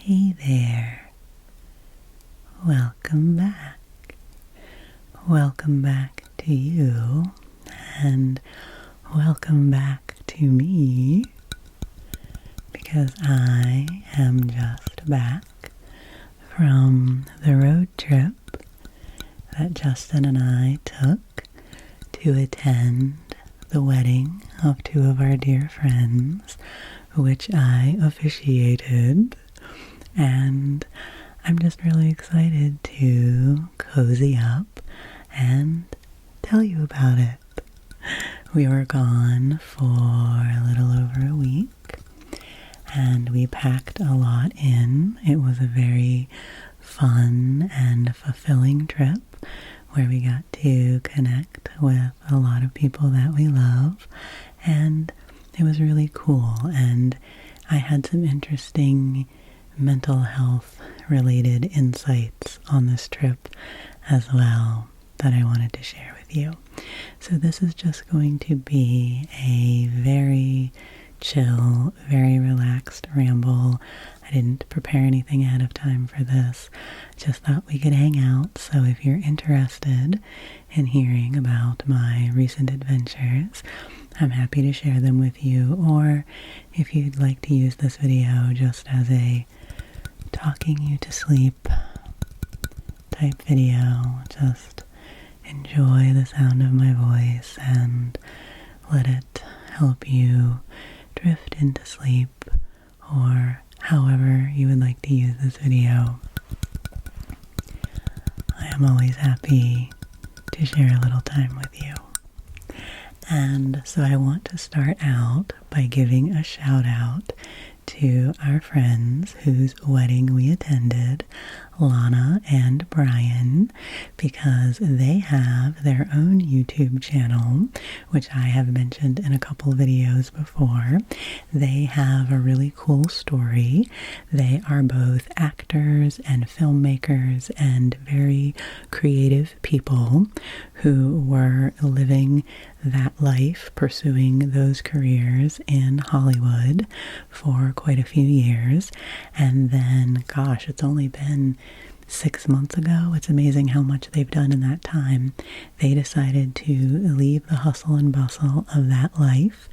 Hey there. Welcome back. Welcome back to you, and welcome back to me, because I am just back from the road trip that Justin and I took to attend the wedding of two of our dear friends, which I officiated, and I'm just really excited to cozy up and tell you about it. We were gone for a little over a week, and we packed a lot in. It was a very fun and fulfilling trip where we got to connect with a lot of people that we love, and it was really cool. And I had some interesting mental health related insights on this trip as well that I wanted to share with you. So this is just going to be a very chill, very relaxed ramble. I didn't prepare anything ahead of time for this. Just thought we could hang out. So if you're interested in hearing about my recent adventures, I'm happy to share them with you. Or if you'd like to use this video just as a talking you to sleep type video, just enjoy the sound of my voice and let it help you drift into sleep, or however you would like to use this video. I am always happy to share a little time with you. And so I want to start out by giving a shout out to our friends whose wedding we attended, Lana and Brian, because they have their own YouTube channel, which I have mentioned in a couple videos before. They have a really cool story. They are both actors and filmmakers and very creative people who were living that life, pursuing those careers in Hollywood for quite a few years. And then, gosh, it's only been 6 months ago. It's amazing how much they've done in that time. They decided to leave the hustle and bustle of that life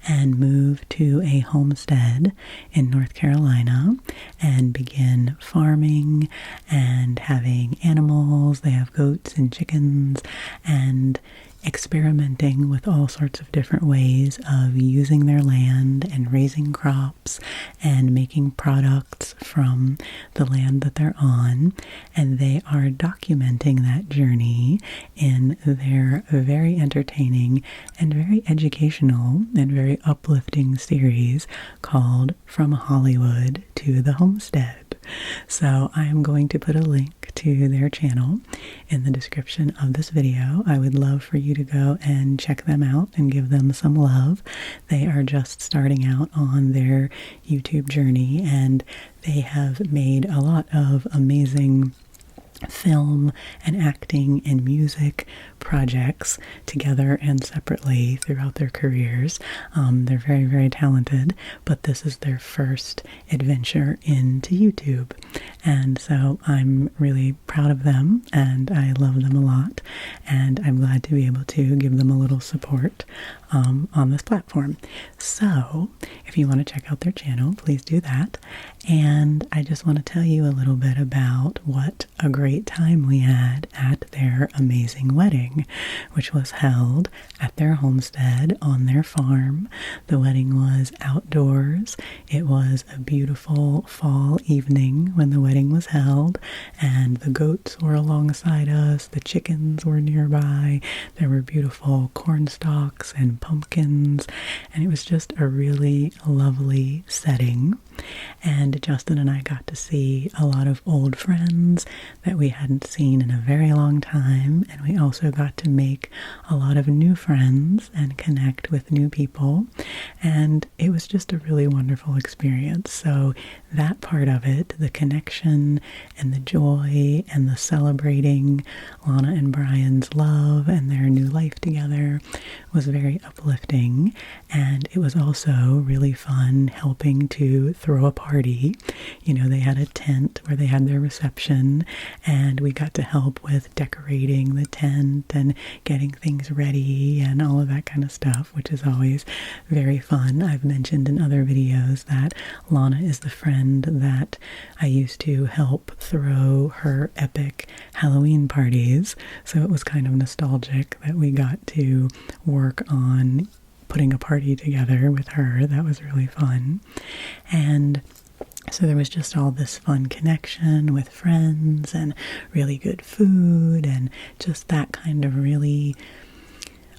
and move to a homestead in North Carolina and begin farming and having animals. They have goats and chickens, and experimenting with all sorts of different ways of using their land and raising crops and making products from the land that they're on. And they are documenting that journey in their very entertaining and very educational and very uplifting series called From Hollywood to the Homestead. So I am going to put a link to their channel in the description of this video. I would love for you to go and check them out and give them some love. They are just starting out on their YouTube journey, and they have made a lot of amazing film and acting and music projects together and separately throughout their careers. They're very, very talented, but this is their first adventure into YouTube. And so I'm really proud of them, and I love them a lot, and I'm glad to be able to give them a little support on this platform. So if you want to check out their channel, please do that. And I just want to tell you a little bit about what a great time we had at their amazing wedding, which was held at their homestead on their farm. The wedding was outdoors. It was a beautiful fall evening when the wedding was held, and the goats were alongside us, the chickens were nearby, there were beautiful corn stalks and pumpkins, and it was just a really lovely setting. And Justin and I got to see a lot of old friends that we hadn't seen in a very long time, and we also got to make a lot of new friends and connect with new people, and it was just a really wonderful experience. So that part of it, the connection and the joy and the celebrating Lana and Brian's love and their new life together, was very uplifting. And it was also really fun helping to throw a party party. You know, they had a tent where they had their reception, and we got to help with decorating the tent and getting things ready and all of that kind of stuff, which is always very fun. I've mentioned in other videos that Lana is the friend that I used to help throw her epic Halloween parties, so it was kind of nostalgic that we got to work on putting a party together with her. That was really fun. And so there was just all this fun connection with friends and really good food and just that kind of really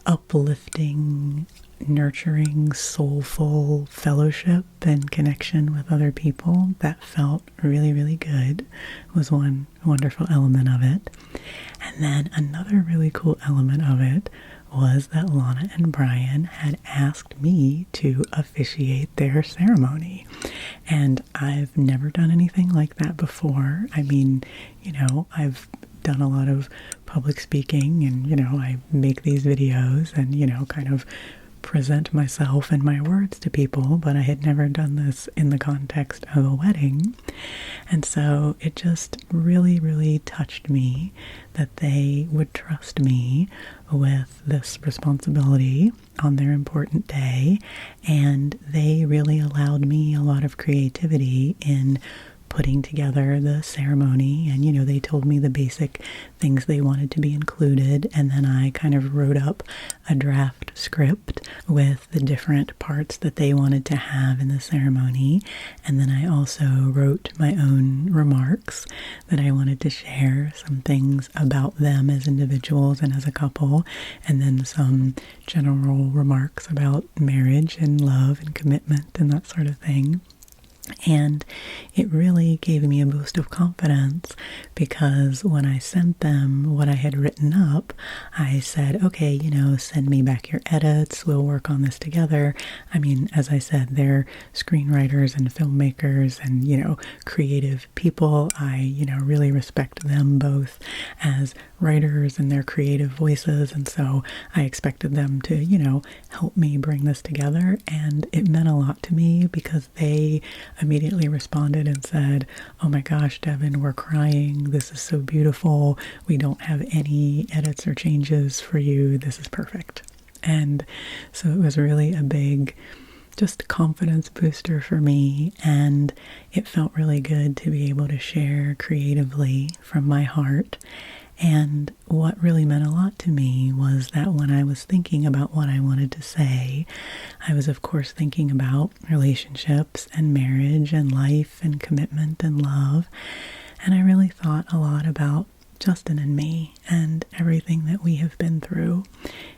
uplifting, nurturing, soulful fellowship and connection with other people that felt really, really good was one wonderful element of it. And then another really cool element of it was that Lana and Brian had asked me to officiate their ceremony. And I've never done anything like that before. I mean, you know, I've done a lot of public speaking and, you know, I make these videos and, you know, kind of present myself and my words to people, but I had never done this in the context of a wedding. And so it just really, really touched me that they would trust me with this responsibility on their important day, and they really allowed me a lot of creativity in putting together the ceremony. And, you know, they told me the basic things they wanted to be included, and then I kind of wrote up a draft script with the different parts that they wanted to have in the ceremony. And then I also wrote my own remarks that I wanted to share, some things about them as individuals and as a couple, and then some general remarks about marriage and love and commitment and that sort of thing. And it really gave me a boost of confidence, because when I sent them what I had written up, I said, okay, you know, send me back your edits. We'll work on this together. I mean, as I said, they're screenwriters and filmmakers and, you know, creative people. I, you know, really respect them both as writers and their creative voices. And so I expected them to, you know, help me bring this together. And it meant a lot to me because they immediately responded and said, oh my gosh, Devan, we're crying. This is so beautiful. We don't have any edits or changes for you. This is perfect. And so it was really a big just confidence booster for me, and it felt really good to be able to share creatively from my heart. And what really meant a lot to me was that when I was thinking about what I wanted to say, I was of course thinking about relationships and marriage and life and commitment and love. And I really thought a lot about Justin and me and everything that we have been through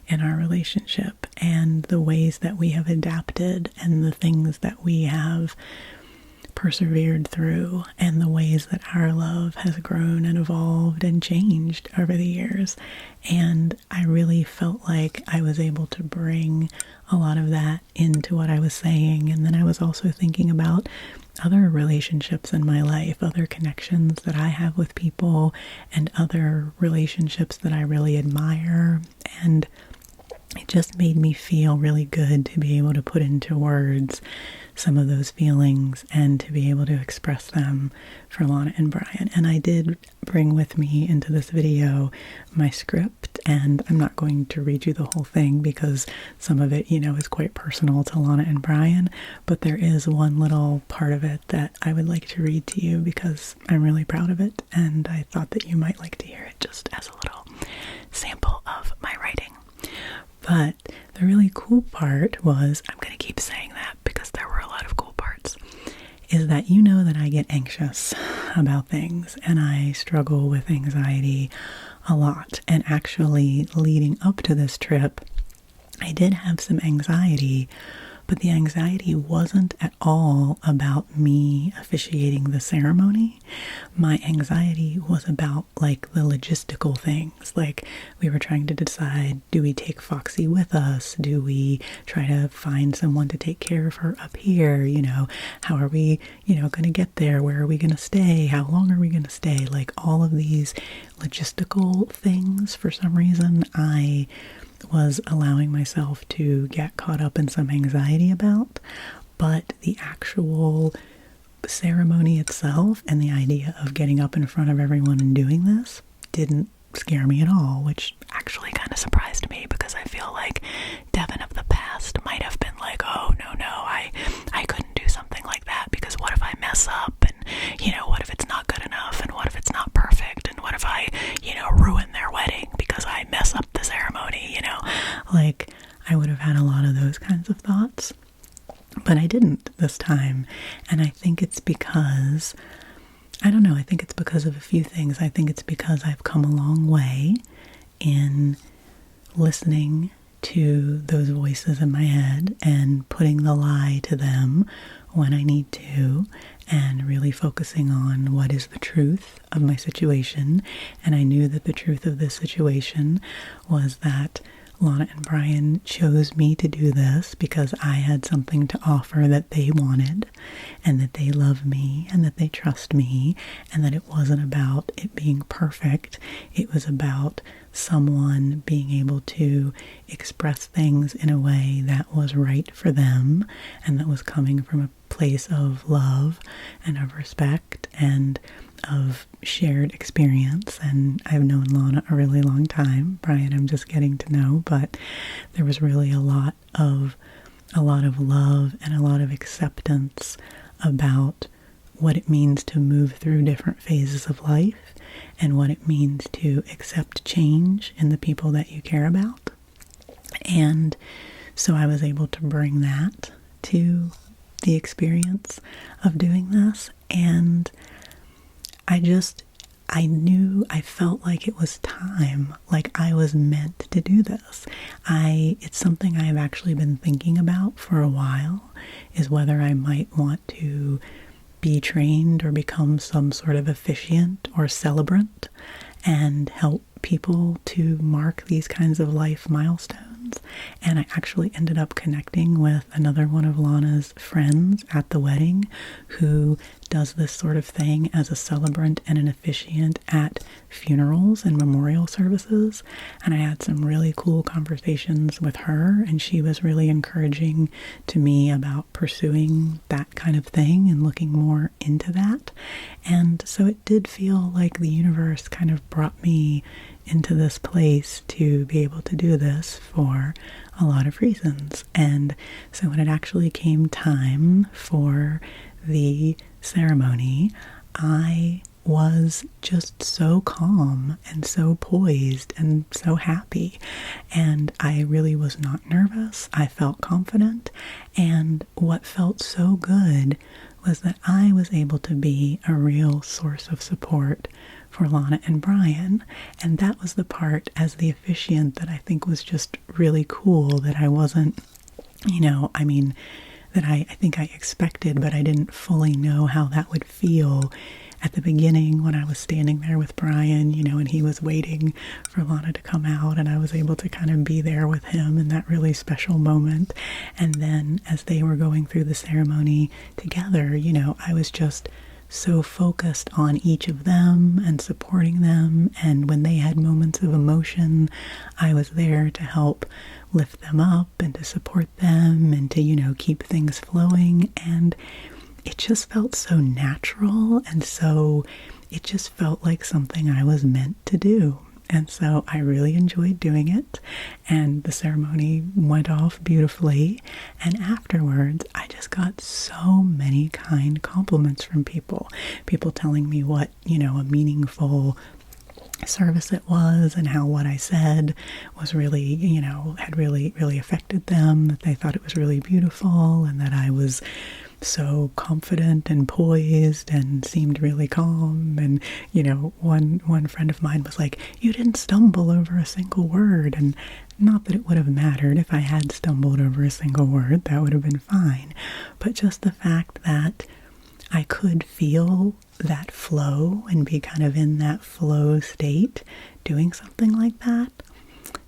in our relationship and the ways that we have adapted and the things that we have persevered through and the ways that our love has grown and evolved and changed over the years. And I really felt like I was able to bring a lot of that into what I was saying. And then I was also thinking about other relationships in my life, other connections that I have with people, and other relationships that I really admire. And it just made me feel really good to be able to put into words some of those feelings and to be able to express them for Lana and Brian. And I did bring with me into this video my script, and I'm not going to read you the whole thing because some of it, you know, is quite personal to Lana and Brian, but there is one little part of it that I would like to read to you because I'm really proud of it, and I thought that you might like to hear it just as a little sample of my writing. But the really cool part was, I'm going to keep saying that because there were a lot of cool parts, is that you know that I get anxious about things and I struggle with anxiety a lot. And actually leading up to this trip, I did have some anxiety, but the anxiety wasn't at all about me officiating the ceremony. My anxiety was about like the logistical things. Like we were trying to decide, do we take Foxy with us? Do we try to find someone to take care of her up here? You know, how are we, going to get there? Where are we going to stay? How long are we going to stay? Like all of these logistical things, for some reason, I was allowing myself to get caught up in some anxiety about, but the actual ceremony itself and the idea of getting up in front of everyone and doing this didn't scare me at all, which actually kind of surprised me, because I feel like Devan of the past might have been like, oh, no, I couldn't do something like that, because what if I mess up, and, you know, what if it's not good enough, and what if it's not perfect, and what if I, you know, ruin their wedding because I mess up the ceremony, you know, like, I would have had a lot of those kinds of thoughts, but I didn't this time, and I think it's because, I don't know, I think it's because of a few things. I think it's because I've come a long way in listening to those voices in my head and putting the lie to them when I need to, and really focusing on what is the truth of my situation. And I knew that the truth of this situation was that Lana and Brian chose me to do this because I had something to offer that they wanted, and that they love me, and that they trust me, and that it wasn't about it being perfect. It was about someone being able to express things in a way that was right for them, and that was coming from a place of love and of respect and of shared experience. And I've known Lana a really long time. Brian, I'm just getting to know, but there was really a lot of love and a lot of acceptance about what it means to move through different phases of life, and what it means to accept change in the people that you care about. And so I was able to bring that to the experience of doing this, and I felt like it was time, like I was meant to do this. It's something I've actually been thinking about for a while, is whether I might want to be trained or become some sort of officiant or celebrant and help people to mark these kinds of life milestones. And I actually ended up connecting with another one of Lana's friends at the wedding who does this sort of thing as a celebrant and an officiant at funerals and memorial services. And I had some really cool conversations with her, and she was really encouraging to me about pursuing that kind of thing and looking more into that. And so it did feel like the universe kind of brought me into this place to be able to do this for a lot of reasons. And so when it actually came time for the ceremony, I was just so calm and so poised and so happy. And I really was not nervous. I felt confident. And what felt so good was that I was able to be a real source of support for Lana and Brian. And that was the part as the officiant that I think was just really cool, that I wasn't, that I think I expected, but I didn't fully know how that would feel at the beginning when I was standing there with Brian, and he was waiting for Lana to come out, and I was able to kind of be there with him in that really special moment. And then as they were going through the ceremony together, I was just so focused on each of them and supporting them. And when they had moments of emotion, I was there to help lift them up and to support them and to, keep things flowing. And it just felt so natural, and so it just felt like something I was meant to do. And so I really enjoyed doing it, and the ceremony went off beautifully. And afterwards, I just got so many kind compliments from people telling me what, a meaningful service it was, and how what I said was really, had really, really affected them, that they thought it was really beautiful, and that I was so confident and poised and seemed really calm. And one friend of mine was like, "You didn't stumble over a single word." And not that it would have mattered if I had stumbled over a single word, that would have been fine, but just the fact that I could feel that flow and be kind of in that flow state doing something like that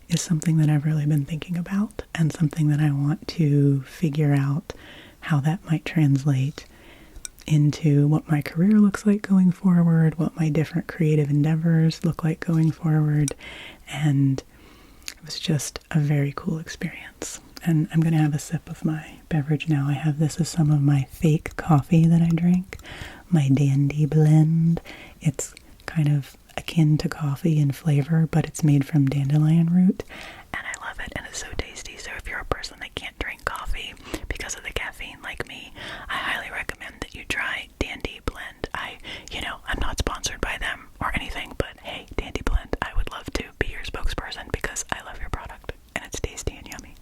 is something that I've really been thinking about, and something that I want to figure out how that might translate into what my career looks like going forward, what my different creative endeavors look like going forward. And it was just a very cool experience. and I'm going to have a sip of my beverage now. I have this as some of my fake coffee that I drink, my Dandy blend. It's kind of akin to coffee in flavor, but it's made from dandelion root, and I love it, and it's so tasty. So if you're a person that can't drink coffee because of the caffeine like me, I highly recommend that you try Dandy blend. I'm not sponsored by them or anything, but hey, Dandy blend, I would love to be your spokesperson because I love your product and it's tasty and yummy.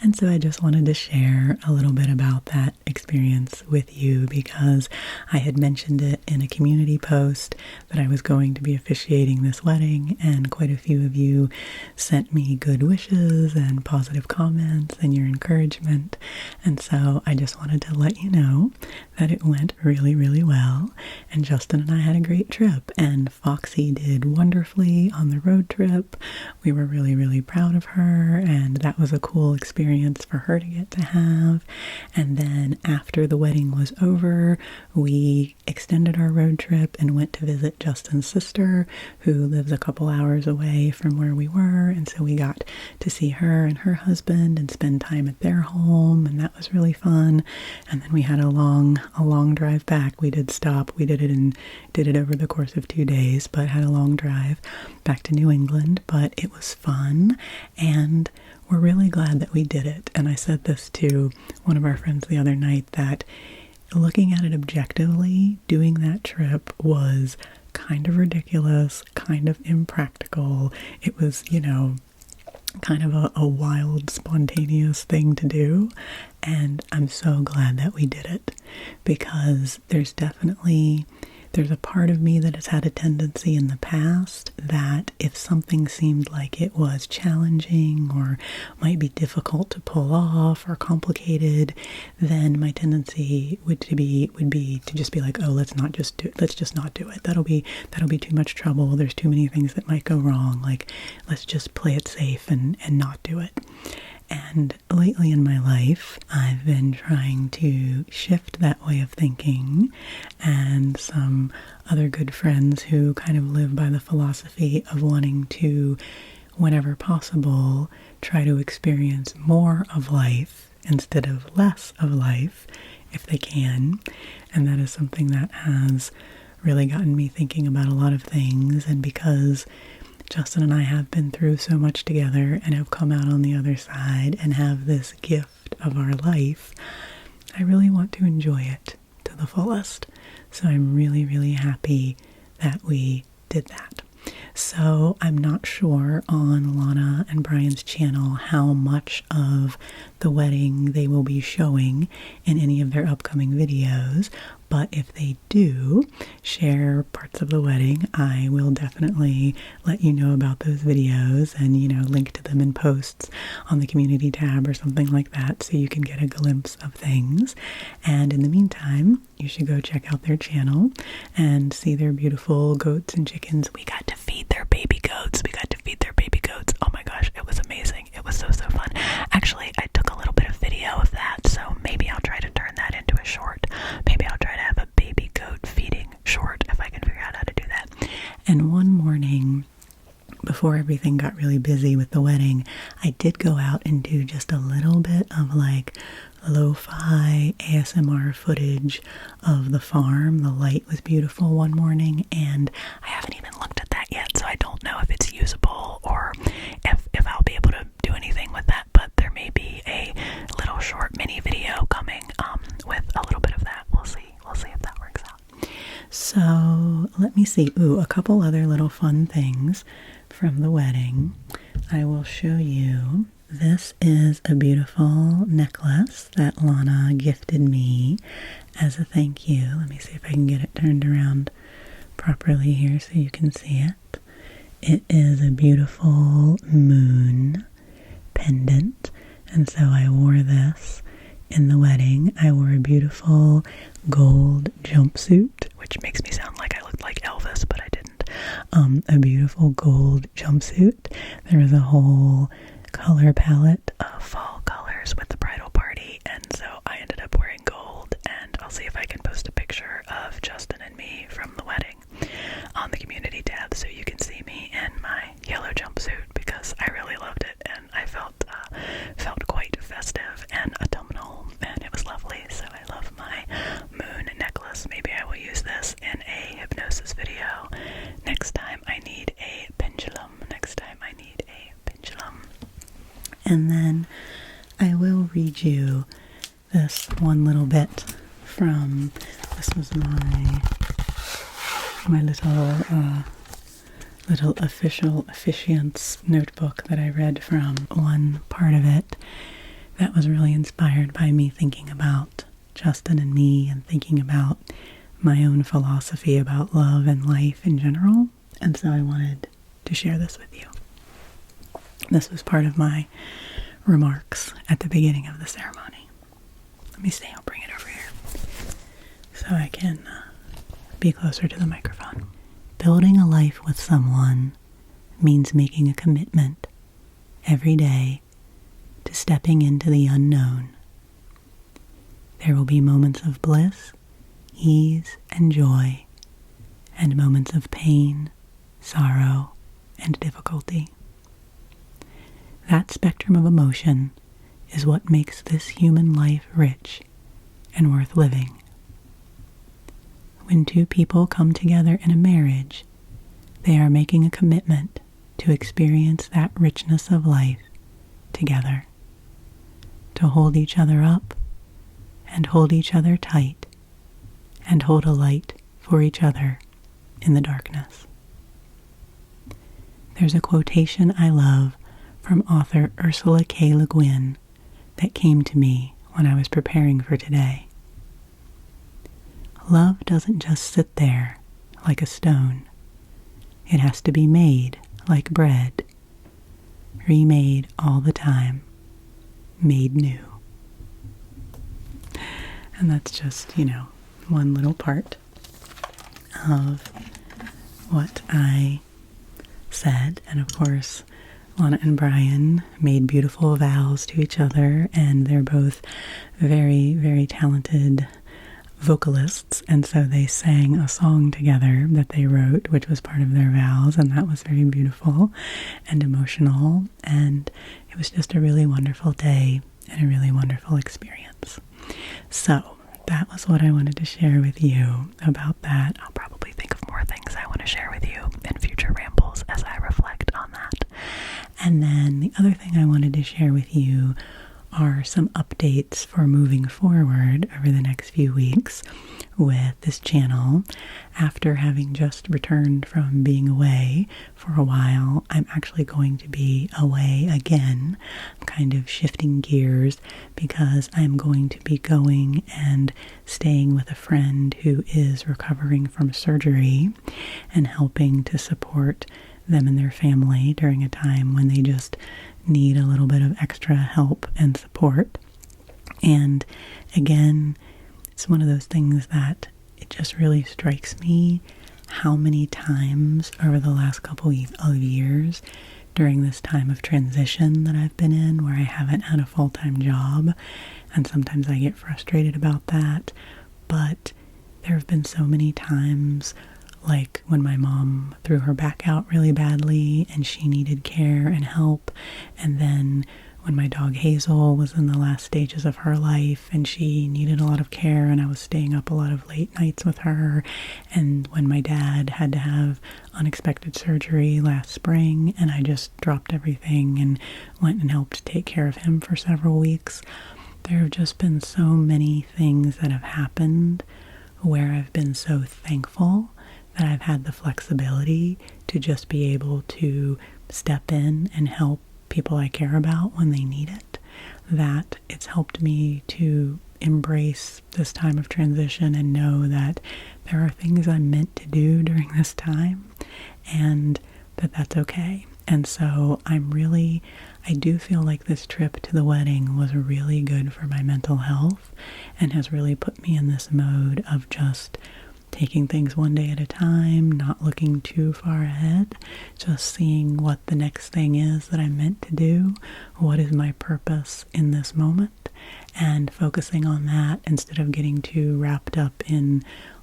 And so I just wanted to share a little bit about that experience with you because I had mentioned it in a community post that I was going to be officiating this wedding, and quite a few of you sent me good wishes and positive comments and your encouragement. And so I just wanted to let you know that it went really, really well, and Justin and I had a great trip, and Foxy did wonderfully on the road trip. We were really, really proud of her, and that was a cool experience for her to get to have. And then after the wedding was over, we extended our road trip and went to visit Justin's sister, who lives a couple hours away from where we were, and so we got to see her and her husband and spend time at their home, and that was really fun. And then we had a long drive back. We did stop. We did it over the course of 2 days, but had a long drive back to New England. But it was fun, and we're really glad that we did it. And I said this to one of our friends the other night, that looking at it objectively, doing that trip was kind of ridiculous, kind of impractical. It was, kind of a wild, spontaneous thing to do. And I'm so glad that we did it, because there's a part of me that has had a tendency in the past that if something seemed like it was challenging or might be difficult to pull off or complicated, then my tendency would be to just be like, oh, let's just not do it. That'll be too much trouble. There's too many things that might go wrong. Like, let's just play it safe and not do it. And lately in my life, I've been trying to shift that way of thinking, and some other good friends who kind of live by the philosophy of wanting to, whenever possible, try to experience more of life instead of less of life if they can. And that is something that has really gotten me thinking about a lot of things. And because Justin and I have been through so much together and have come out on the other side and have this gift of our life, I really want to enjoy it to the fullest. So I'm really, really happy that we did that. So I'm not sure on Lana and Brian's channel how much of the wedding they will be showing in any of their upcoming videos, but if they do share parts of the wedding, I will definitely let you know about those videos and, link to them in posts on the community tab or something like that, so you can get a glimpse of things. And in the meantime, you should go check out their channel and see their beautiful goats and chickens. We got to feed their baby goats. Oh my gosh, it was amazing. It was so fun. Actually, I took a little bit of video of that, so maybe I'll try to turn that into a short. Maybe I'll try to have a baby goat feeding short if I can figure out how to do that. And one morning, before everything got really busy with the wedding, I did go out and do just a little bit of like lo-fi ASMR footage of the farm. The light was beautiful one morning, and I haven't even looked at that yet, so I don't know if it's usable or if I'll be able to do anything with that, but there may be a little short mini video coming with a little bit of that. We'll see if that works out. So let me see. A couple other little fun things from the wedding. I will show you. This is a beautiful necklace that Lana gifted me as a thank you. Let me see if I can get it turned around properly here so you can see it. It is a beautiful moon pendant, and so I wore this in the wedding. I wore a beautiful gold jumpsuit, which makes me sound like I looked like Elvis, but I didn't. A beautiful gold jumpsuit. There was a whole color palette of fall colors with the bridal party, and so I ended up wearing gold, and I'll see if I can post a picture of Justin and me from the wedding on the community tab so you can see me in my yellow jumpsuit, because I And then I will read you this one little bit from, this was my little officiant's notebook that I read from. One part of it that was really inspired by me thinking about Justin and me and thinking about my own philosophy about love and life in general. And so I wanted to share this with you. This was part of my remarks at the beginning of the ceremony. Let me see, I'll bring it over here so I can be closer to the microphone. Building a life with someone means making a commitment every day to stepping into the unknown. There will be moments of bliss, ease, and joy, and moments of pain, sorrow, and difficulty. That spectrum of emotion is what makes this human life rich and worth living. When two people come together in a marriage, they are making a commitment to experience that richness of life together, to hold each other up and hold each other tight and hold a light for each other in the darkness. There's a quotation I love from author Ursula K. Le Guin that came to me when I was preparing for today. Love doesn't just sit there like a stone. It has to be made like bread, remade all the time, made new. And that's just, one little part of what I said. And of course, Lana and Brian made beautiful vows to each other, and they're both very, very talented vocalists, and so they sang a song together that they wrote, which was part of their vows, and that was very beautiful and emotional, and it was just a really wonderful day and a really wonderful experience. So that was what I wanted to share with you about that. I'll probably think of more things I want to share with you in future rambles as I reflect on that. And then the other thing I wanted to share with you are some updates for moving forward over the next few weeks with this channel. After having just returned from being away for a while, I'm actually going to be away again. I'm kind of shifting gears because I'm going to be going and staying with a friend who is recovering from surgery and helping to support them and their family during a time when they just need a little bit of extra help and support. And again, it's one of those things that it just really strikes me how many times over the last couple of years during this time of transition that I've been in, where I haven't had a full-time job, and sometimes I get frustrated about that, but there have been so many times, like when my mom threw her back out really badly and she needed care and help, and then when my dog Hazel was in the last stages of her life and she needed a lot of care and I was staying up a lot of late nights with her, and when my dad had to have unexpected surgery last spring and I just dropped everything and went and helped take care of him for several weeks. There have just been so many things that have happened where I've been so thankful that I've had the flexibility to just be able to step in and help people I care about when they need it, that it's helped me to embrace this time of transition and know that there are things I'm meant to do during this time and that that's okay. And so I do feel like this trip to the wedding was really good for my mental health and has really put me in this mode of just taking things one day at a time, not looking too far ahead, just seeing what the next thing is that I'm meant to do, what is my purpose in this moment, and focusing on that instead of getting too wrapped up in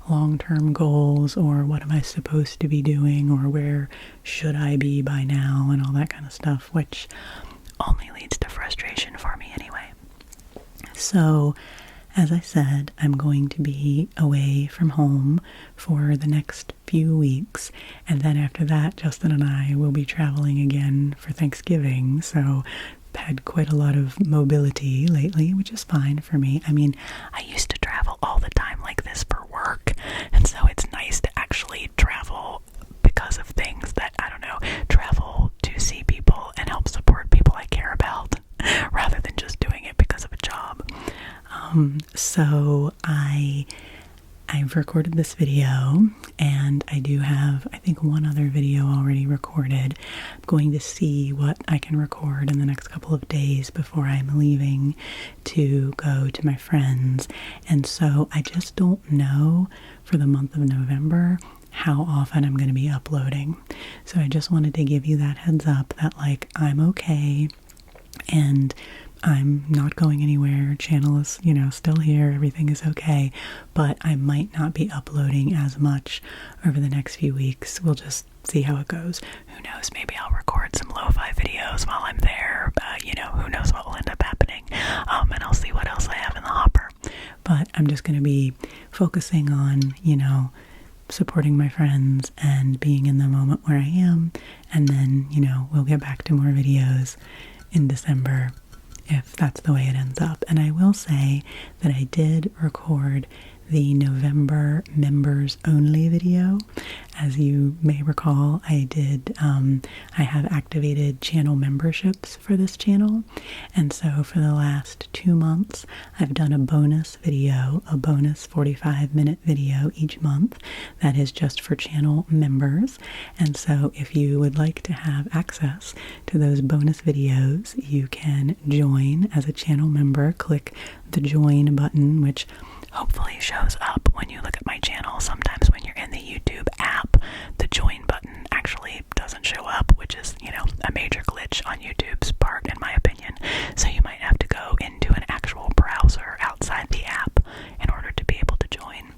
long-term goals or what am I supposed to be doing or where should I be by now and all that kind of stuff, which only leads to frustration for me anyway. So, as I said, I'm going to be away from home for the next few weeks, and then after that, Justin and I will be traveling again for Thanksgiving, so had quite a lot of mobility lately, which is fine for me. I mean, I used to travel all the time like this for work, and so it's nice to actually travel because of things that, I don't know, travel to see people and help support people I care about, rather than just doing it because of a job. So I've recorded this video, and I do have, I think, one other video already recorded. I'm going to see what I can record in the next couple of days before I'm leaving to go to my friends. And so I just don't know for the month of November how often I'm going to be uploading. So I just wanted to give you that heads up that, like, I'm okay and I'm not going anywhere. Channel is, still here. Everything is okay. But I might not be uploading as much over the next few weeks. We'll just see how it goes. Who knows? Maybe I'll record some lo-fi videos while I'm there. Who knows what will end up happening. And I'll see what else I have in the hopper. But I'm just going to be focusing on, supporting my friends and being in the moment where I am. And then, we'll get back to more videos in December, if that's the way it ends up. And I will say that I did record the November members only video. As you may recall, I have activated channel memberships for this channel. And so for the last 2 months, I've done a bonus video, a bonus 45-minute video each month that is just for channel members. And so if you would like to have access to those bonus videos, you can join as a channel member. Click the join button, which hopefully shows up when you look at my channel. Sometimes when you're in the YouTube app, the join button actually doesn't show up, which is, a major glitch on YouTube's part, in my opinion. So you might have to go into an actual browser outside the app in order to be able to join.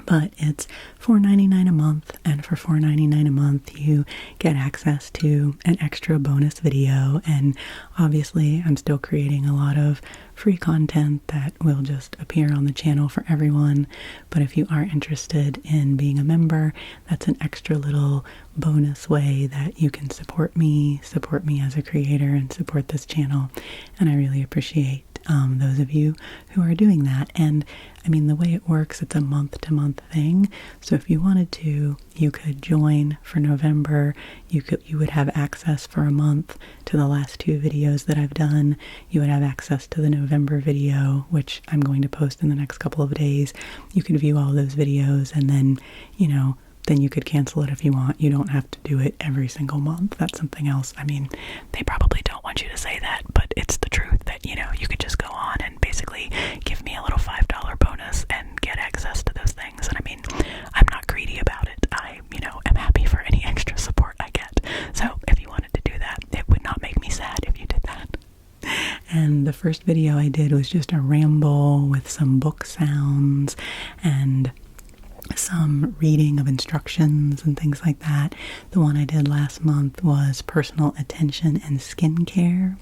But it's $4.99 a month, and for $4.99 a month you get access to an extra bonus video. And obviously I'm still creating a lot of free content that will just appear on the channel for everyone. But if you are interested in being a member, that's an extra little bonus way that you can support me as a creator, and support this channel. And I really appreciate those of you who are doing that. And I mean, the way it works, it's a month-to-month thing. So if you wanted to, you could join for November. You would have access for a month to the last 2 videos that I've done. You would have access to the November video, which I'm going to post in the next couple of days. You could view all those videos, and then, then you could cancel it if you want. You don't have to do it every single month. That's something else. I mean, they probably don't want you to say that, but it's the truth that, you could just go on and basically give me a little $5 bonus and get access to those things. And I mean, I'm not greedy about it. I, am happy for any extra support I get. So if you wanted to do that, it would not make me sad if you did that. And the first video I did was just a ramble with some book sounds and some reading of instructions and things like that. The one I did last month was personal attention and skincare.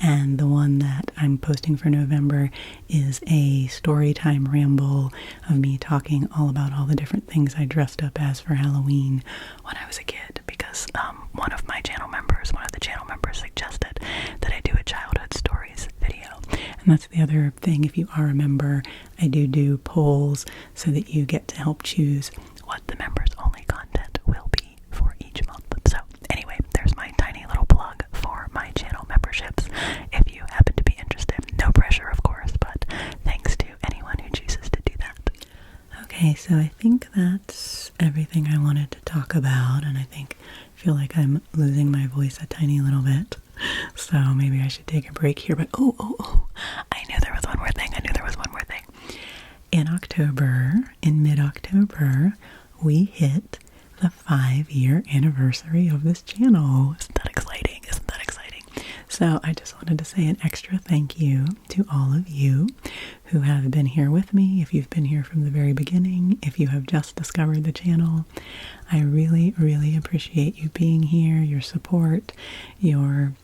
And the one that I'm posting for November is a story time ramble of me talking all about all the different things I dressed up as for Halloween when I was a kid, because one of the channel members suggested that I do a childhood stories video. And that's the other thing. If you are a member, I do polls so that you get to help choose what the members only content will be for each month. So anyway, there's my tiny little plug for my channel memberships. If you happen to be interested, no pressure of course, but thanks to anyone who chooses to do that. Okay, so I think that's everything I wanted to talk about, and I feel like I'm losing my voice a tiny little bit. So maybe I should take a break here. But I knew there was one more thing. In mid-October, we hit the 5-year anniversary of this channel. Isn't that exciting? So I just wanted to say an extra thank you to all of you who have been here with me. If you've been here from the very beginning, if you have just discovered the channel, I really, really appreciate you being here, your support, your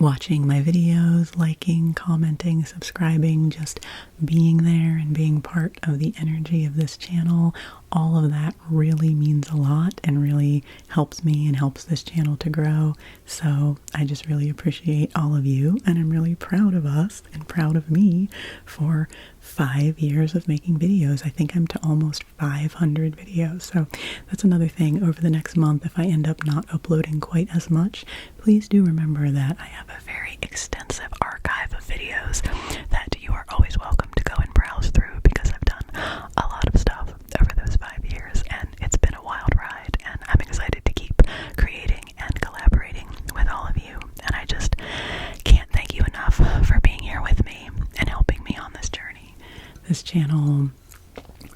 watching my videos, liking, commenting, subscribing, just being there and being part of the energy of this channel. all of that really means a lot and really helps me and helps this channel to grow. So I just really appreciate all of you, and I'm really proud of us and proud of me for 5 years of making videos. I think I'm to almost 500 videos. So that's another thing. Over the next month, if I end up not uploading quite as much, please do remember that I have a very extensive archive of videos that you are always welcome to go and browse through, because I've done a lot of stuff over those 5 years, and it's been a wild ride, and I'm excited to keep creating and collaborating with all of you, and I just can't thank you enough for being here with me and helping me on this journey. This channel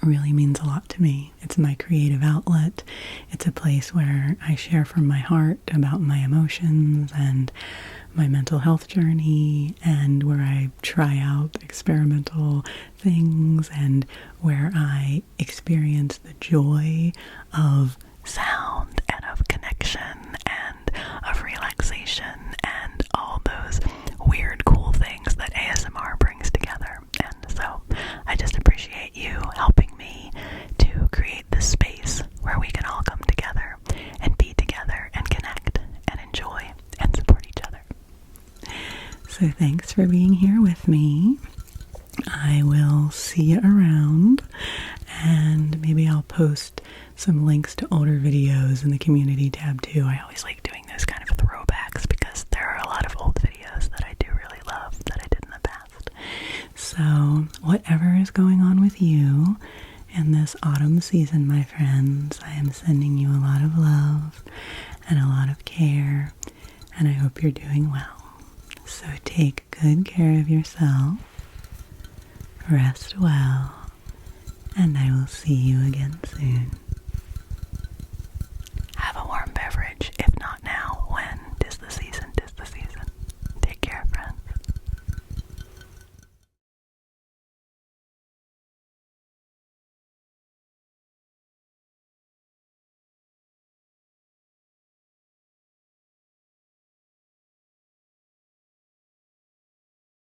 really means a lot to me. It's my creative outlet. It's a place where I share from my heart about my emotions and my mental health journey, and where I try out experimental things, and where I experience the joy of sound and of connection and of relaxation and all those weird, cool things that ASMR brings together. And so I just appreciate you helping me to create this space where we can all come together and be together and connect and enjoy and support each other. So thanks for being here with me. I will see you around, and maybe I'll post some links to older videos in the community tab too. I always like doing those kind of throwbacks because there are a lot of old videos that I do really love that I did in the past. So whatever is going on with you in this autumn season, my friends, I am sending you a lot of love and a lot of care, and I hope you're doing well. So take good care of yourself, rest well, and I will see you again soon.